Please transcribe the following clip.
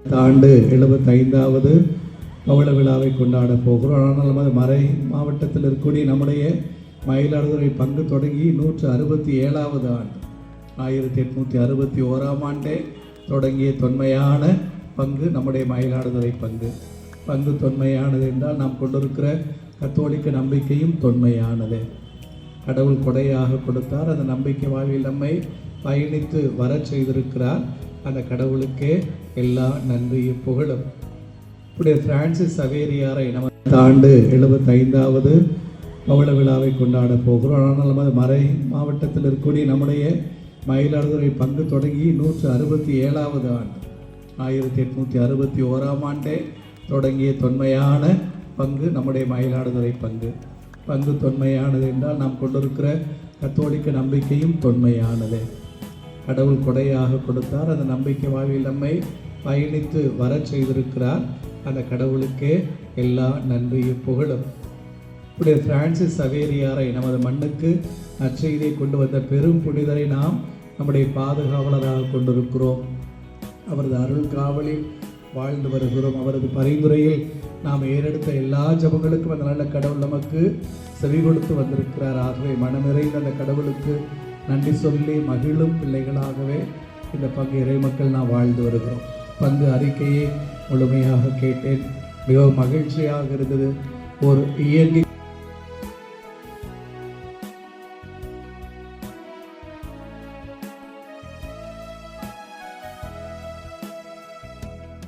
ஆண்டு 75வது பவள விழாவை கொண்டாட போகிறோம். ஆனால் நமது மறை மாவட்டத்தில் இருக்கக்கூடிய நம்முடைய மயிலாடுதுறை பங்கு தொடங்கி 167வது ஆண்டு 1861ஆம் ஆண்டே தொடங்கிய தொன்மையான பங்கு நம்முடைய மயிலாடுதுறை பங்கு தொன்மையானது என்றால் நாம் கொண்டிருக்கிற கத்தோலிக்க நம்பிக்கையும் தொன்மையானது. கடவுள் கொடையாக கொடுத்தார். அந்த நம்பிக்கை வாழ்வில் நம்மை பயணித்து வர செய்திருக்கிறார். அந்த கடவுளுக்கே எல்லா நன்றியும் புகழும். இப்படி பிரான்சிஸ் சவேரியாரை நம்ம ஆண்டு 75வது பவள விழாவை கொண்டாட போகிறோம். ஆனால் நமது மறை மாவட்டத்தில் இருக்கக்கூடிய நம்முடைய மயிலாடுதுறை பங்கு தொடங்கி 167வது ஆண்டு 1861ஆம் ஆண்டே தொடங்கிய தொன்மையான பங்கு நம்முடைய மயிலாடுதுறை பங்கு தொன்மையானது என்றால் நாம் கொண்டிருக்கிற கத்தோலிக்க நம்பிக்கையும் தொன்மையானது. கடவுள் கொடையாக கொடுத்தார். அந்த நம்பிக்கை வாழ்வில் நம்மை பயணித்து வர செய்திருக்கிறார். அந்த கடவுளுக்கே எல்லா நன்றியும் புகழும். இப்படி பிரான்சிஸ் சவேரியாரை நமது மண்ணுக்கு நற்செய்தியை கொண்டு வந்த பெரும் புனிதரை நாம் நம்முடைய பாதுகாவலராக கொண்டிருக்கிறோம். அவரது அருள் காவலில் வாழ்ந்து வருகிறோம். அவரது பரிந்துரையில் நாம் ஏறெடுத்த எல்லா ஜபங்களுக்கும் அந்த நல்ல கடவுள் நமக்கு செவி கொடுத்து வந்திருக்கிறார். ஆகவே மனமிறைந்த அந்த கடவுளுக்கு நன்றி சொல்லி மகிழும் பிள்ளைகளாகவே இந்த பங்கு இறை மக்கள் நாம் வாழ்ந்து வருகிறோம். பங்கு அறிக்கையை முழுமையாக கேட்டேன். மிகவும் மகிழ்ச்சியாக இருந்தது. ஒரு இயற்கை